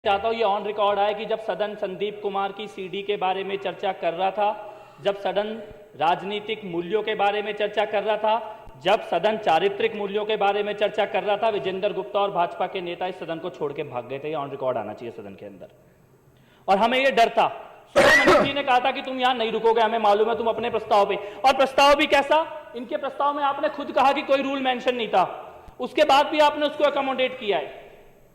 चाहता हूं ये ऑन रिकॉर्ड आए कि जब सदन संदीप कुमार की सीडी के बारे में चर्चा कर रहा था, जब सदन राजनीतिक मूल्यों के बारे में चर्चा कर रहा था, जब सदन चारित्रिक मूल्यों के बारे में चर्चा कर रहा था, विजेंद्र गुप्ता और भाजपा के नेता इस सदन को छोड़ के भाग गए थे। ये ऑन रिकॉर्ड आना चाहिए सदन के अंदर। और हमें ये डर था। मनीष जी ने कहा था कि तुम यहां नहीं रुकोगे, हमें मालूम है तुम अपने प्रस्ताव पे, और प्रस्ताव भी कैसा, इनके प्रस्ताव में आपने खुद कहा कि कोई रूल मेंशन नहीं था, उसके बाद भी आपने उसको अकोमोडेट किया है।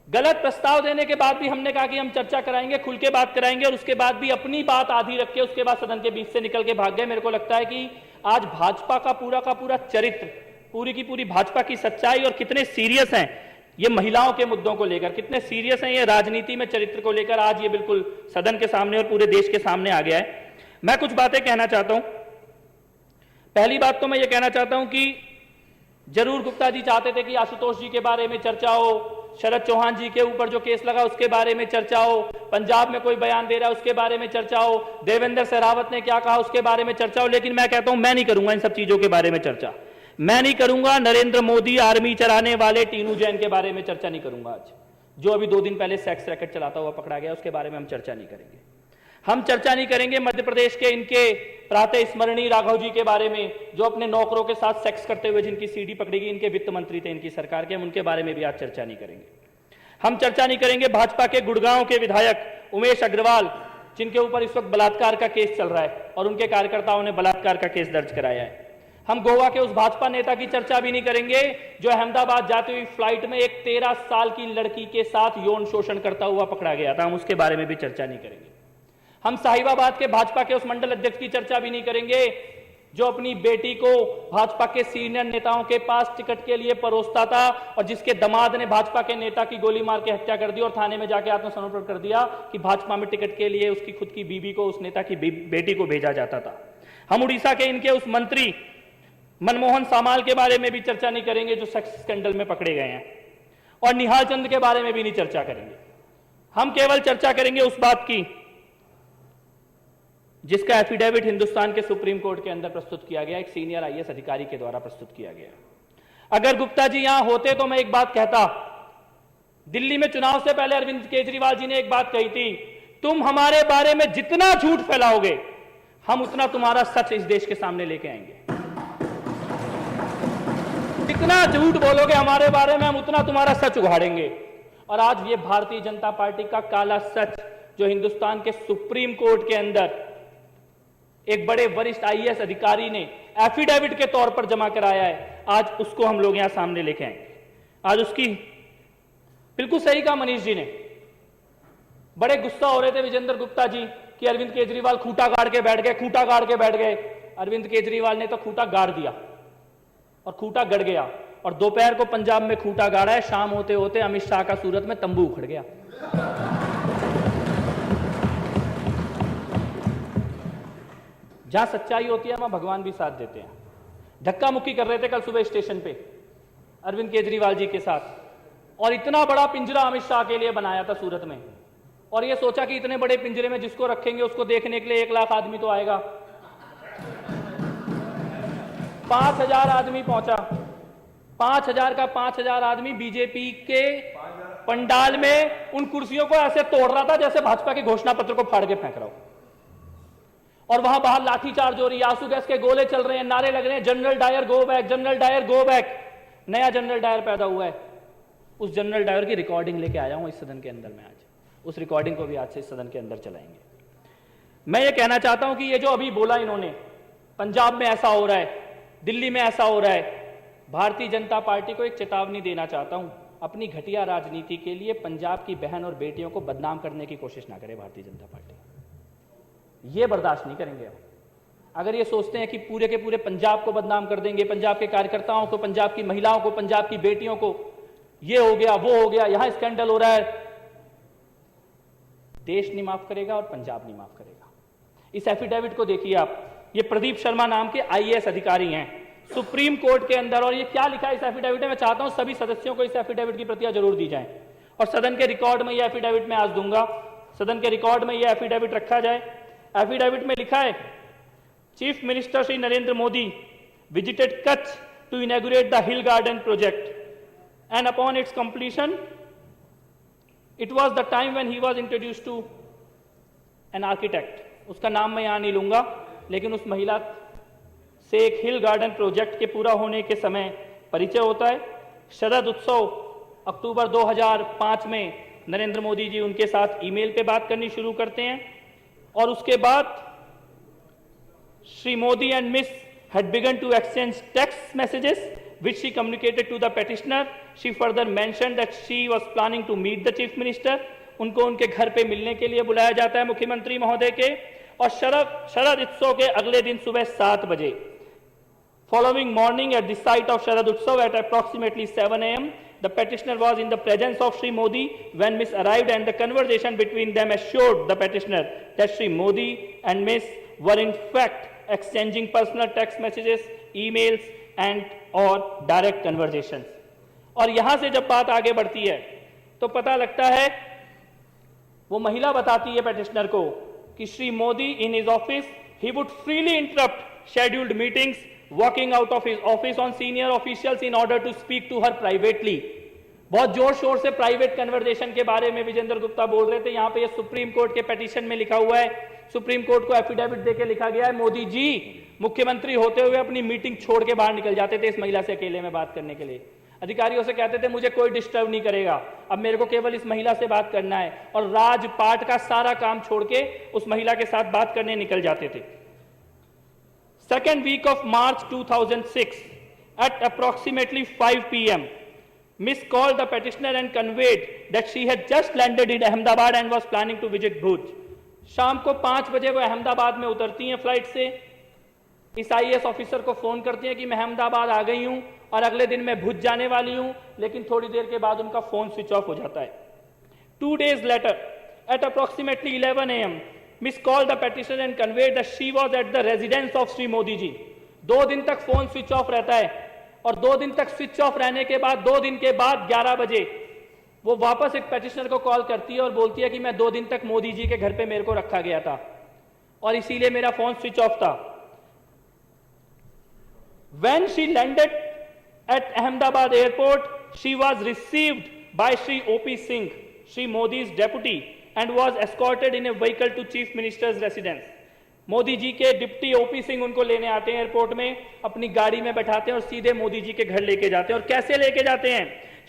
गलत प्रस्ताव देने के बाद भी हमने कहा कि हम चर्चा कराएंगे, खुल के बात कराएंगे, और उसके बाद भी अपनी बात आधी रख के उसके बाद सदन के बीच से निकल के भाग गए। मेरे को लगता है कि आज भाजपा का पूरा चरित्र, पूरी की पूरी भाजपा की सच्चाई और कितने सीरियस हैं ये महिलाओं के मुद्दों को लेकर, कितने सीरियस हैं ये राजनीति में चरित्र को लेकर, आज ये बिल्कुल सदन के सामने और पूरे देश के सामने आ गया है। मैं कुछ बातें कहना चाहता हूं। पहली बात तो मैं ये कहना चाहता हूं कि जरूर गुप्ता जी चाहते थे कि आशुतोष जी के बारे में चर्चा हो, शरद चौहान जी के ऊपर जो केस लगा उसके बारे में चर्चा हो, पंजाब में कोई बयान दे रहा है उसके बारे में चर्चा हो, देवेंद्र सहरावत ने क्या कहा उसके बारे में चर्चा हो। लेकिन मैं कहता हूं मैं नहीं करूंगा इन सब चीजों के बारे में चर्चा। मैं नहीं करूंगा नरेंद्र मोदी आर्मी चलाने वाले टीनू जैन के बारे में चर्चा नहीं करूंगा। आज जो अभी 2 दिन पहले सेक्स रैकेट चलाता हुआ पकड़ा गया उसके बारे में हम चर्चा नहीं करेंगे। हम चर्चा नहीं करेंगे मध्य प्रदेश के इनके प्रातः स्मरणीय राघव जी के बारे में, जो अपने नौकरों के साथ सेक्स करते हुए जिनकी सीडी पकड़ी गई, इनके वित्त मंत्री थे इनकी सरकार के, हम उनके बारे में भी आज चर्चा नहीं करेंगे। हम चर्चा नहीं करेंगे भाजपा के गुड़गांव के विधायक उमेश अग्रवाल, जिनके ऊपर इस वक्त बलात्कार का केस चल रहा है और उनके कार्यकर्ताओं ने बलात्कार का केस दर्ज कराया है। हम गोवा के उस भाजपा नेता की चर्चा भी नहीं करेंगे जो अहमदाबाद जाती हुई फ्लाइट में एक 13 साल की लड़की के साथ यौन शोषण करता हुआ पकड़ा गया था, हम उसके बारे में भी चर्चा नहीं करेंगे। हम साहिबाबाद के भाजपा के उस मंडल अध्यक्ष की चर्चा भी नहीं करेंगे जो अपनी बेटी को भाजपा के सीनियर नेताओं के पास टिकट के लिए परोसता था और जिसके दामाद ने भाजपा के नेता की गोली मार के हत्या कर दी और थाने में जाके आत्मसमर्पण कर दिया कि भाजपा में टिकट के लिए उसकी खुद की बीबी को, उस नेता की बेटी को भेजा जाता था। हम उड़ीसा के इनके उस मंत्री मनमोहन सामाल के बारे में भी चर्चा नहीं करेंगे जो सेक्स स्कैंडल में पकड़े गए हैं, और निहाल चंद के बारे में भी नहीं चर्चा करेंगे। हम केवल चर्चा करेंगे उस बात की जिसका एफिडेविट हिंदुस्तान के सुप्रीम कोर्ट के अंदर प्रस्तुत किया गया, एक सीनियर आईएएस अधिकारी के द्वारा प्रस्तुत किया गया। अगर गुप्ता जी यहां होते तो मैं एक बात कहता, दिल्ली में चुनाव से पहले अरविंद केजरीवाल जी ने एक बात कही थी, तुम हमारे बारे में जितना झूठ फैलाओगे हम उतना तुम्हारा सच इस देश के सामने लेके आएंगे। जितना झूठ बोलोगे हमारे बारे में हम उतना तुम्हारा सच उघाड़ेंगे। और आज ये भारतीय जनता पार्टी का काला सच जो हिंदुस्तान के सुप्रीम कोर्ट के अंदर एक बड़े वरिष्ठ आईएएस अधिकारी ने एफिडेविट के तौर पर जमा कराया है, आज उसको हम लोग यहां सामने लेके आएंगे। आज उसकी बिल्कुल सही कहा मनीष जी ने, बड़े गुस्सा हो रहे थे विजेंद्र गुप्ता जी कि अरविंद केजरीवाल खूंटा गाड़ के बैठ गए, खूंटा गाड़ के बैठ गए। अरविंद केजरीवाल ने तो खूंटा गाड़ दिया और खूंटा गड़ गया, और दोपहर को पंजाब में खूंटा गाड़ा है, शाम होते होते अमित शाह का सूरत में तंबू उखड़ गया। जहां सच्चाई होती है वहां भगवान भी साथ देते हैं। धक्का मुक्की कर रहे थे कल सुबह स्टेशन पे अरविंद केजरीवाल जी के साथ, और इतना बड़ा पिंजरा अमित शाह के लिए बनाया था सूरत में, और ये सोचा कि इतने बड़े पिंजरे में जिसको रखेंगे उसको देखने के लिए 1 लाख आदमी तो आएगा। 5000 आदमी पहुंचा, 5000 का 5000 आदमी बीजेपी के पंडाल में उन कुर्सियों को ऐसे तोड़ रहा था जैसे भाजपा के घोषणा पत्र को फाड़ के फेंक रहा हो, और वहां बाहर लाठीचार्ज हो रही है, आंसू गैस के गोले चल रहे हैं, नारे लग रहे हैं, General Dyer go back, General Dyer go back. नया जनरल डायर पैदा हुआ है, उस जनरल डायर की रिकॉर्डिंग लेके आया हूं इस सदन के अंदर में आज, उस रिकॉर्डिंग को भी आज से इस सदन के अंदर चलाएंगे। मैं ये कहना चाहता हूं कि ये जो अभी बोला इन्होंने, पंजाब में ऐसा हो रहा है, दिल्ली में ऐसा हो रहा है, भारतीय जनता पार्टी को एक चेतावनी देना चाहता हूं, अपनी घटिया राजनीति के लिए पंजाब की बहन और बेटियों को बदनाम करने की कोशिश ना करे भारतीय जनता पार्टी। ये बर्दाश्त नहीं करेंगे हम। अगर ये सोचते हैं कि पूरे के पूरे पंजाब को बदनाम कर देंगे, पंजाब के कार्यकर्ताओं को, पंजाब की महिलाओं को, पंजाब की बेटियों को, ये हो गया वो हो गया, यहां स्कैंडल हो रहा है, देश नहीं माफ करेगा और पंजाब नहीं माफ करेगा। इस एफिडेविट को देखिए आप, ये प्रदीप शर्मा नाम के आईएएस अधिकारी हैं सुप्रीम कोर्ट के अंदर, और ये क्या लिखा है इस एफिडेविट में, मैं चाहता हूं सभी सदस्यों को इस एफिडेविट की प्रतियां जरूर दी जाएं, और सदन के रिकॉर्ड में यह एफिडेविट मैं आज दूंगा, सदन के रिकॉर्ड में यह एफिडेविट रखा जाए। एफिडेविट में लिखा है, chief minister Shri Narendra Modi visited Kutch to inaugurate the hill garden project and upon its completion It was the time when he was introduced to an architect. उसका नाम मैं यहाँ नहीं लूंगा, लेकिन उस महिला से एक हिल गार्डन प्रोजेक्ट के पूरा होने के समय परिचय होता है। शरद उत्सव अक्टूबर 2005 में नरेंद्र मोदी जी उनके साथ ईमेल पे बात करनी शुरू करते हैं और उसके बाद Shri Modi and miss had begun to exchange text messages which she communicated to the petitioner. She further mentioned that she was planning to meet the chief minister. उनको उनके घर पे मिलने के लिए बुलाया जाता है मुख्यमंत्री महोदय के। और शरद उत्सव के अगले दिन सुबह 7 बजे following morning at the site of Sharad Utsav at approximately 7 a.m. the petitioner was in the presence of Shri Modi when Miss arrived, and the conversation between them assured the petitioner that Shri Modi and Miss were in fact exchanging personal text messages, emails and or direct conversations. और यहां से जब बात आगे बढ़ती है तो पता लगता है, वो महिला बताती है पेटिशनर को कि Shri Modi in his office he would freely interrupt scheduled meetings, walking out of his office on senior officials in order to speak to her privately. बहुत जोर शोर से प्राइवेट कन्वर्सेशन के बारे में विजेंद्र गुप्ता बोल रहे थे। यहां पे ये सुप्रीम कोर्ट के पेटिशन में लिखा हुआ है, सुप्रीम कोर्ट को एफिडेविट देके लिखा गया है, मोदी जी मुख्यमंत्री होते हुए अपनी मीटिंग छोड़ के बाहर निकल जाते थे इस महिला से अकेले में बात करने के लिए। अधिकारियों से कहते थे मुझे कोई डिस्टर्ब नहीं करेगा, अब मेरे को केवल इस महिला से बात करना है, और राजपाट का सारा काम छोड़ के उस महिला के साथ बात करने निकल जाते थे। Second week of March 2006 at approximately 5 p.m. Miss called the petitioner and conveyed that she had just landed in Ahmedabad and was planning to visit Bhuj. शाम को 5 बजे वो अहमदाबाद में उतरती हैं फ्लाइट से। इस IAS ऑफिसर को फोन करती हैं कि मैं अहमदाबाद आ गई हूं और अगले दिन मैं भुज जाने वाली हूं, लेकिन थोड़ी देर के बाद उनका फोन स्विच ऑफ हो जाता है। 2 days later at approximately 11 a.m. Miss called the petitioner and conveyed that she was at the residence of Sri Modi ji. 2 दिन तक फोन स्विच ऑफ रहता है और 2 दिन तक स्विच ऑफ रहने के बाद 2 दिन के बाद 11 बजे वो वापस एक पेटिशनर को कॉल करती है और बोलती है कि मैं 2 दिन तक मोदी जी के घर पे मेरे को रखा गया था और इसीलिए मेरा फोन स्विच ऑफ था। When she landed at Ahmedabad airport, she was received by Shri O.P. Singh, Shri Modi's deputy, and was escorted in a vehicle to Chief Minister's residence. Modi ji के डिप्टी O.P. सिंह उनको लेने आते हैं airport में, अपनी गाड़ी में बैठाते हैं और सीधे मोदी जी के घर लेके जाते हैं। और कैसे लेके जाते हैं?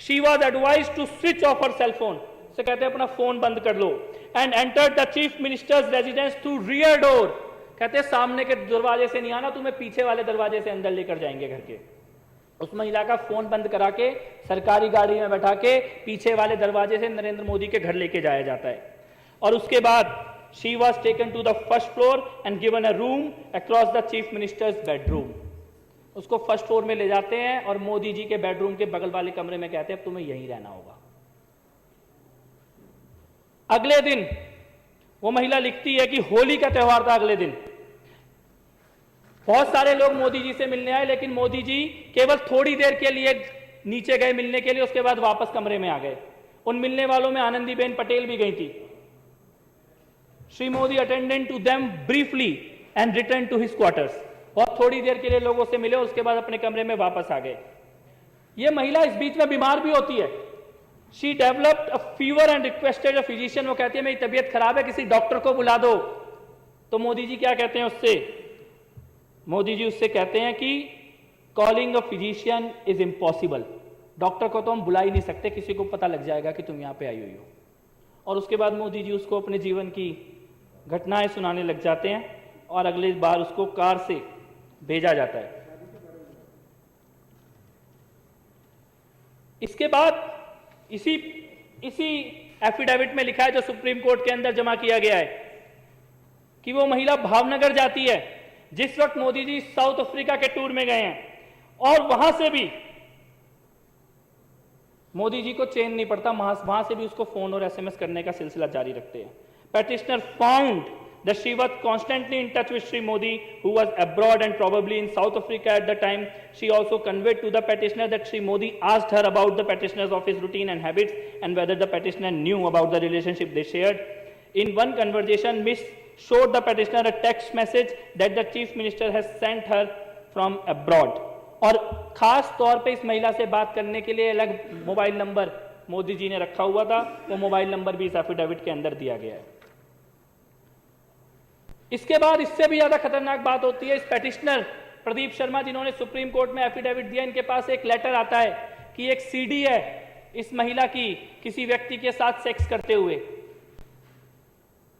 She was advised to switch off her cell phone. से कहते हैं अपना फोन बंद कर लो। And entered the Chief Minister's residence through rear door. कहते हैं सामने के दरवाजे से नहीं आना, तुम्हें पीछे वाले दरवाजे से अंदर लेकर जाएंगे घर के। उस महिला का फोन बंद करा के सरकारी गाड़ी में बैठा के पीछे वाले दरवाजे से नरेंद्र मोदी के घर लेके जाया जाता है। और उसके बाद she was taken to the first floor and given a room across the Chief Minister's bedroom. उसको फर्स्ट फ्लोर में ले जाते हैं और मोदी जी के बेडरूम के बगल वाले कमरे में कहते हैं अब तुम्हें यहीं रहना होगा। अगले दिन वो महिला लिखती है कि होली का त्योहार था। अगले दिन बहुत सारे लोग मोदी जी से मिलने आए, लेकिन मोदी जी केवल थोड़ी देर के लिए नीचे गए मिलने के लिए, उसके बाद वापस कमरे में आ गए। उन मिलने वालों में आनंदीबेन पटेल भी गई थी। Shri Modi attended to them briefly and return to his quarters. बहुत थोड़ी देर के लिए लोगों से मिले, उसके बाद अपने कमरे में वापस आ गए। ये महिला इस बीच में बीमार भी होती है। She developed a fever and requested a physician. वो कहती है मेरी तबीयत खराब है, किसी डॉक्टर को बुला दो। तो मोदी जी क्या कहते हैं उससे? मोदी जी उससे कहते हैं कि calling a physician is impossible. Doctor को तो हम बुला ही नहीं सकते, किसी को पता लग जाएगा कि तुम यहां पे आई हुई हो। और उसके बाद मोदी जी उसको अपने जीवन की घटनाएं सुनाने लग जाते हैं और अगली बार उसको कार से भेजा जाता है। इसके बाद इसी एफिडेविट में लिखा है जो सुप्रीम कोर्ट के अंदर जमा किया गया है कि वो महिला भावनगर जाती है जिस वक्त मोदी जी साउथ अफ्रीका के टूर में गए हैं, और वहां से भी मोदी जी को चैन नहीं पड़ता, वहां से भी उसको फोन और SMS करने का सिलसिला जारी रखते हैं। Petitioner found that she was constantly in touch with Shri Modi, who was abroad and probably in South Africa at the time. She also conveyed to the petitioner that Shri Modi asked her about the petitioner's office routine and habits and whether the petitioner knew about the relationship they shared. In one conversation, Miss showed the petitioner a text message that the Chief Minister has sent her from abroad. और खास तौर पे इस महिला से बात करने के लिए अलग मोबाइल नंबर मोदी जी ने रखा हुआ था, वो मोबाइल नंबर भी इस एफिडेविट के अंदर दिया गया है। इसके बाद इससे भी ज्यादा खतरनाक बात होती है, इस पेटिशनर प्रदीप शर्मा जिन्होंने सुप्रीम कोर्ट में एफिडेविट दिया, इनके पास एक लेटर आता है कि एक सीडी है इस महिला की किसी व्यक्ति के साथ सेक्स करते हुए,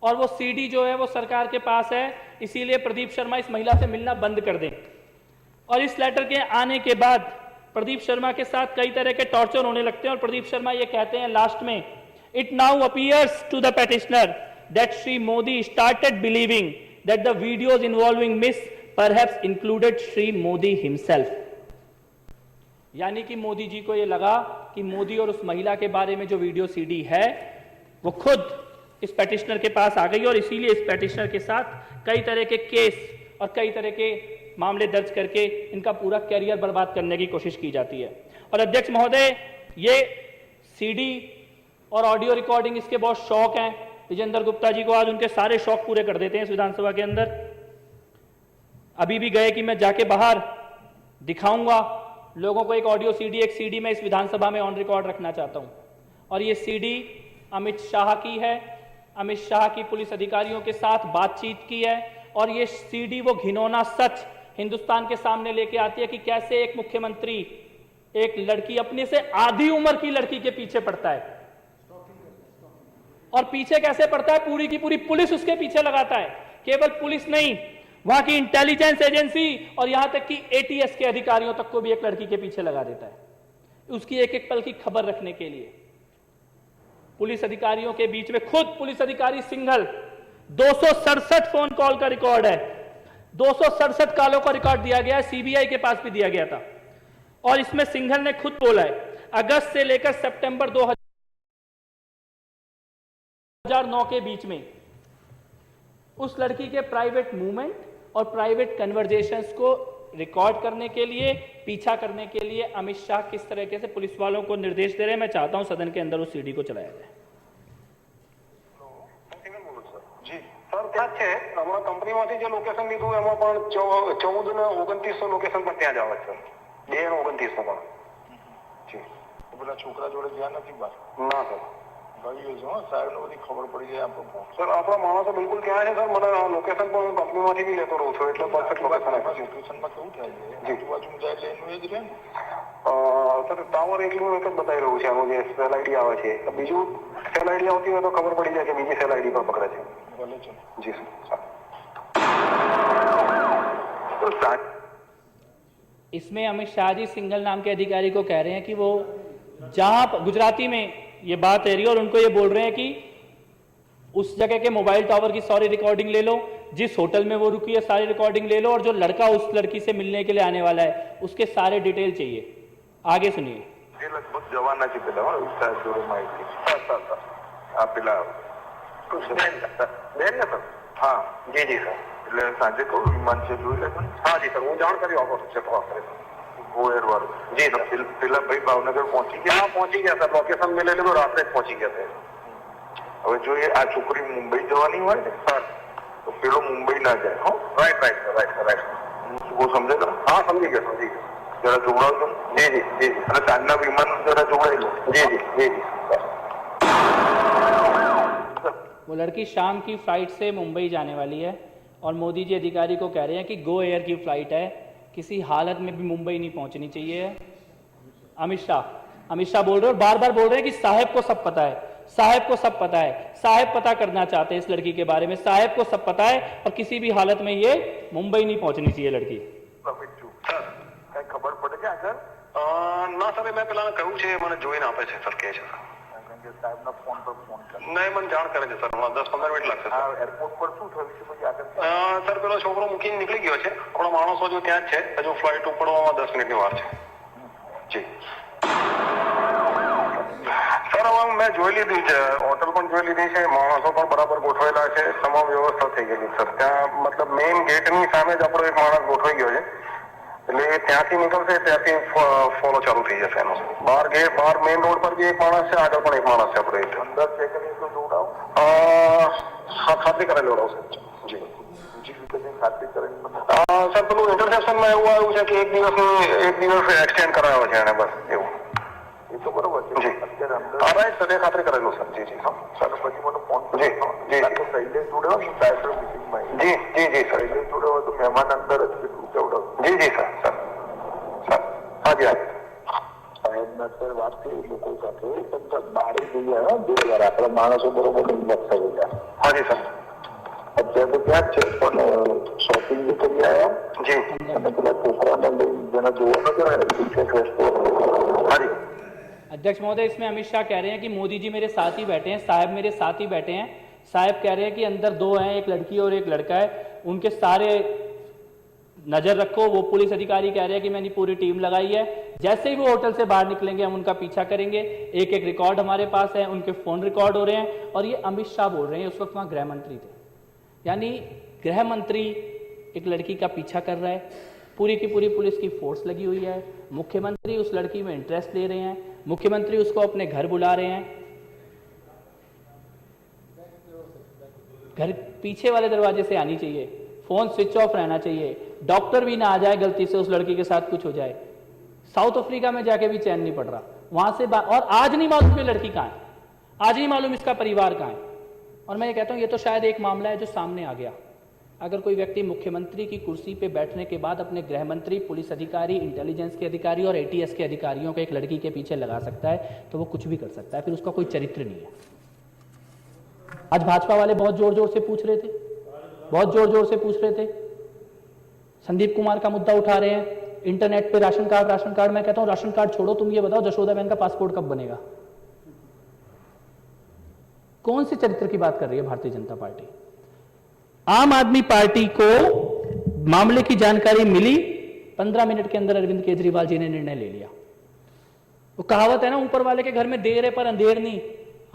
और वो सीडी जो है वो सरकार के पास है, इसीलिए प्रदीप शर्मा इस महिला से मिलना बंद कर दें। और इस लेटर के आने के बाद प्रदीप शर्मा के साथ कई तरह के टॉर्चर होने लगते हैं, और प्रदीप शर्मा ये कहते हैं लास्ट में, it now appears to the petitioner that Shri Modi started believing that the videos involving Miss perhaps included Shri Modi himself. यानी कि मोदी जी को यह लगा कि मोदी और उस महिला के बारे में जो वीडियो सीडी है वो खुद इस पेटिशनर के पास आ गई, और इसीलिए इस पेटिशनर के साथ कई तरह के केस और कई तरह के मामले दर्ज करके इनका पूरा कैरियर बर्बाद करने की कोशिश की जाती है। और अध्यक्ष महोदय, ये सीडी और ऑडियो रिकॉर्डिंग इसके बहुत शौक हैं। विजेंद्र गुप्ता जी को आज उनके सारे शौक पूरे कर देते हैं इस विधानसभा के अंदर। अभी भी गए कि मैं जाके बाहर दिखाऊंगा लोगों को एक ऑडियो सीडी, एक सीडी मैं इस विधानसभा में ऑन रिकॉर्ड रखना चाहता हूं, और ये सीडी अमित शाह की है, अमित शाह की पुलिस अधिकारियों के साथ बातचीत की है, और ये सीडी वो घिनौना सच हिंदुस्तान के सामने लेके आती है कि कैसे एक मुख्यमंत्री एक लड़की, अपने से आधी उम्र की लड़की के पीछे पड़ता है, और पीछे कैसे पड़ता है, पूरी की पूरी पुलिस उसके पीछे लगाता है। केवल पुलिस नहीं, वहां की इंटेलिजेंस एजेंसी और यहां तक कि एटीएस के अधिकारियों तक को भी एक लड़की के पीछे लगा देता है, उसकी एक एक पल की खबर रखने के लिए। पुलिस अधिकारियों के बीच में खुद पुलिस अधिकारी सिंघल, 267 फोन कॉल का रिकॉर्ड है, 267 कॉलों का रिकॉर्ड दिया गया है, सीबीआई के पास भी दिया गया था। और इसमें सिंघल ने खुद बोला है, अगस्त से लेकर सितंबर 2009 के बीच में उस लड़की के प्राइवेट मूवमेंट और प्राइवेट कन्वर्जेशंस को रिकॉर्ड करने के लिए, पीछा करने के लिए अमित शाह किस तरीके से पुलिस वालों को निर्देश दे रहे हैं। मैं चाहता हूं सदन के अंदर उस सीडी को चलाया जाए। जी सर, क्या है हमारा कंपनी में जो लोकेशन लीधु एम 14 ने 2900 लोकेशन पर त्या जावे सर, 2 ने 2900 पर जी। પેલા છોકરા જોડે ગયા નથી બાર ના સર, ગઈ છે સાહેબ ને બધી ખબર પડી જાય આપણો સર આપણા માણસો બિલકુલ ત્યાં છે સર, મને લોકેશન પણ હું કંપનીમાંથી બી લેતો રહું છું, એટલે પરફેક્ટ લોકેશન આપે છે। લોકેશનમાં કેવું થાય છે આજુબાજુ જાય એટલે એનું એ જ રહે ને સર ટાવર એકલું એક જ બતાવી રહ્યું છે, એનું જે સેલ આઈડી આવે છે, બીજું સેલ આઈડી આવતી હોય તો ખબર પડી જાય કે બીજી સેલ આઈડી પર પકડે છે। ભલે છે जी सर। इसमें अमित शाह जी सिंघल नाम के अधिकारी को कह रहे हैं कि वो जहां गुजराती में ये बात है रही, और उनको ये बोल रहे हैं कि उस जगह के मोबाइल टावर की सारी रिकॉर्डिंग ले लो, जिस होटल में वो रुकी है सारी रिकॉर्डिंग ले लो, और जो लड़का उस लड़की से मिलने के लिए आने वाला है उसके सारे डिटेल चाहिए। आगे सुनिए। એ લગભગ જવાના છે પેલા વિસ્તાર જોડે માહિતી આ પેલા બેન ને સર? હા जी जी सर। એટલે સાંજે કહું વિમાન છે જોઈ લેજો ને हाँ जी सर, હું જાણકારી આપો છું તપાસ કરે ગોયર વાળું जी सर। પેલા ભાઈ ભાવનગર પહોંચી ગયા हाँ पहुंची गया सर, लोकेशन मिले तो रात में पहुंची गया थे। હવે જો એ આ છોકરી મુંબઈ જવાની હોય ને सर તો પેલો મુંબઈ ના જાય હો right right sir, right sir, right. वो समझे तो हाँ समझी गया, समझी गया। जरा जोड़ावજો जी जी जी जी અને સાંજના વિમાન જરા જોડાઈ લો जी जी जी जी सर। वो लड़की शाम की फ्लाइट से मुंबई जाने वाली है, और मोदी जी अधिकारी को कह रहे हैं कि गो एयर की फ्लाइट है, किसी हालत में भी मुंबई नहीं पहुंचनी चाहिए। अमित शाह बोल रहे हैं, और बार बार बोल रहे हैं कि साहब को सब पता है, साहब को सब पता है, साहब पता करना चाहते हैं इस लड़की के बारे में, साहब को सब पता है, और किसी भी हालत में ये मुंबई नहीं पहुंचनी चाहिए लड़की। सर કઈ ખબર પડે છે આગળ ના સર, મેં પેલા કહ્યું છે, મને જોઈને આપે છે સર, કહે છે સર। કારણ કે સાહેબના ફોન પર ફોન કરે નહીં, મને જાણ કરે છે સર, હમણાં 10-15 મિનિટ લાગશે આ સર। એરપોર્ટ પર શું થયું છે પછી આગળ સર પેલો છોકરો મૂકીને નીકળી ગયો છે, આપણા માણસો જો ત્યાં જ છે, હજુ ફ્લાઇટ ઉપડવામાં 10 મિનિટની વાર છે જી। સર હવે મેં જોઈ લીધી છે, હોટલ પણ જોઈ લીધી છે, માણસો પણ બરાબર ગોઠવેલા છે, તમામ વ્યવસ્થા થઈ ગયેલી સર। ત્યાં મતલબ મેઇન ગેટની સામે જ આપણો એક માણસ ગોઠવાઈ ગયો છે, એટલે ત્યાંથી નીકળશે ત્યાંથી ફોલો ચાલુ થઈ જશે એનો। બહાર મેઇન રોડ પર બી એક માણસ છે, આગળ પણ એક માણસ છે આપણે અંદર છે કે નહીં તો જોડાવ ખાતરી કરેલી જોડાવશે જી। બીજી રીતે કંઈ ખાતરી કરીને મને સર પેલું ઇન્ટરસેપ્શનમાં એવું આવ્યું છે કે એક દિવસ એક્સટેન્ડ કરાયો છે એને, બસ એવું। એ તો બરોબર છે જી। અત્યારે અંદર રાઈટ સર, એ ખાતરી કરેલું સર. જી જી હા સર પછી મને ફોન જી જી તો શૈલેષ જોડે હોય ને સાયબર મિટિંગમાં જી જી જી સર શૈલેષ જોડે હોય તો મહેમાન અંદર જ કેટલું કેવડાવ જી જી સર સર સર હાજી હાજી સાહેબના સર વાત થઈ લોકો સાથે પણ બારે જઈએ હા 2000 આપણા માણસો બરોબર હિંમત થઈ ગયા. હાજી સર અત્યારે તો ત્યાં જ છે પણ શોપિંગ બી કરી આવ્યા જી અને પેલા છોકરાને લઈ જેને જોવા ન કરાય વિશેષ વસ્તુ. હાજી अध्यक्ष महोदय, इसमें अमित शाह कह रहे हैं कि मोदी जी मेरे साथ ही बैठे हैं, साहब मेरे साथ ही बैठे हैं. साहब कह रहे हैं कि अंदर दो हैं, एक लड़की और एक लड़का है, उनके सारे नजर रखो. वो पुलिस अधिकारी कह रहे हैं कि मैंने पूरी टीम लगाई है. जैसे ही वो होटल से बाहर निकलेंगे हम उनका पीछा करेंगे. एक एक रिकॉर्ड हमारे पास है, उनके फोन रिकॉर्ड हो रहे हैं. और ये अमित शाह बोल रहे हैं, उस वक्त वहां गृह मंत्री थे. यानी गृह मंत्री एक लड़की का पीछा कर रहा है, पूरी की पूरी पुलिस की फोर्स लगी हुई है. मुख्यमंत्री उस लड़की में इंटरेस्ट ले रहे हैं, मुख्यमंत्री उसको अपने घर बुला रहे हैं. घर पीछे वाले दरवाजे से आनी चाहिए, फोन स्विच ऑफ रहना चाहिए, डॉक्टर भी ना आ जाए गलती से उस लड़की के साथ कुछ हो जाए. साउथ अफ्रीका में जाके भी चैन नहीं पड़ रहा, वहां से और आज नहीं मालूम ये लड़की कहां है, आज नहीं मालूम इसका परिवार कहां है. और मैं ये कहता हूं ये तो शायद एक मामला है जो सामने आ गया. अगर कोई व्यक्ति मुख्यमंत्री की कुर्सी पे बैठने के बाद अपने गृह मंत्री, पुलिस अधिकारी, इंटेलिजेंस के अधिकारी और एटीएस के अधिकारियों को एक लड़की के पीछे लगा सकता है तो वो कुछ भी कर सकता है, फिर उसका कोई चरित्र नहीं है. आज भाजपा वाले बहुत जोर जोर से पूछ रहे थे, बहुत जोर जोर से पूछ रहे थे, संदीप कुमार का मुद्दा उठा रहे हैं, इंटरनेट पे राशन कार्ड. मैं कहता हूं राशन कार्ड छोड़ो, तुम ये बताओ जशोदा बहन का पासपोर्ट कब बनेगा? कौन से चरित्र की बात कर रही है भारतीय जनता पार्टी? आम आदमी पार्टी को मामले की जानकारी मिली, 15 मिनट के अंदर अरविंद केजरीवाल जी ने निर्णय ले लिया. वो कहावत है ना, ऊपर वाले के घर में देर है पर अंधेर नहीं.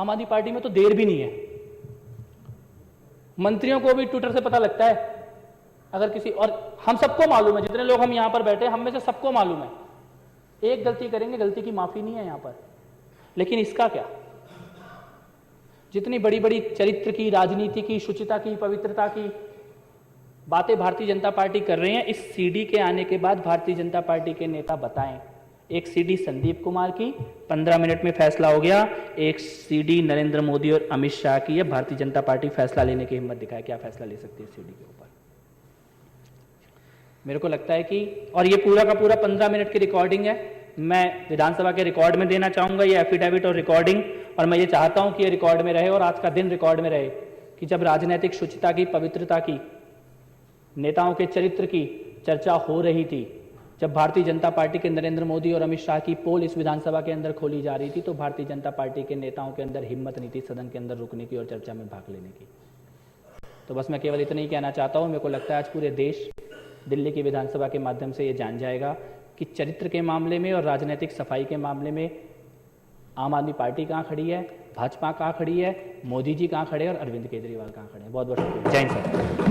आम आदमी पार्टी में तो देर भी नहीं है. मंत्रियों को भी ट्विटर से पता लगता है अगर किसी, और हम सबको मालूम है, जितने लोग हम यहां पर बैठे हैं हम में से सबको मालूम है, एक गलती करेंगे, गलती की माफी नहीं है यहां पर. लेकिन इसका क्या? जितनी बड़ी बड़ी चरित्र की, राजनीति की, शुचिता की, पवित्रता की बातें भारतीय जनता पार्टी कर रहे हैं, इस सीडी के आने के बाद भारतीय जनता पार्टी के नेता बताएं. एक सीडी संदीप कुमार की 15 मिनट में फैसला हो गया, एक सीडी नरेंद्र मोदी और अमित शाह की है. भारतीय जनता पार्टी फैसला लेने की हिम्मत दिखाए, क्या फैसला ले सकती है सीडी के ऊपर? मेरे को लगता है कि, और ये पूरा का पूरा 15 मिनट की रिकॉर्डिंग है, मैं विधानसभा के रिकॉर्ड में देना चाहूंगा ये एफिडेविट और रिकॉर्डिंग. और मैं ये चाहता हूं कि ये रिकॉर्ड में रहे और आज का दिन रिकॉर्ड में रहे कि जब राजनीतिक शुचिता की, पवित्रता की, नेताओं के चरित्र की चर्चा हो रही थी, जब भारतीय जनता पार्टी के नरेंद्र मोदी और अमित शाह की पोल इस विधानसभा के अंदर खोली जा रही थी, तो भारतीय जनता पार्टी के नेताओं के अंदर हिम्मत नहीं थी सदन के अंदर रुकने की और चर्चा में भाग लेने की. तो बस मैं केवल इतना ही कहना चाहता हूं. मेरे को लगता है आज पूरे देश दिल्ली की विधानसभा के माध्यम से ये जान जाएगा कि चरित्र के मामले में और राजनीतिक सफाई के मामले में आम आदमी पार्टी कहां खड़ी है, भाजपा कहां खड़ी है, मोदी जी कहां खड़े हैं और अरविंद केजरीवाल कहां खड़े हैं. बहुत बहुत शुक्रिया. जय हिंद सर.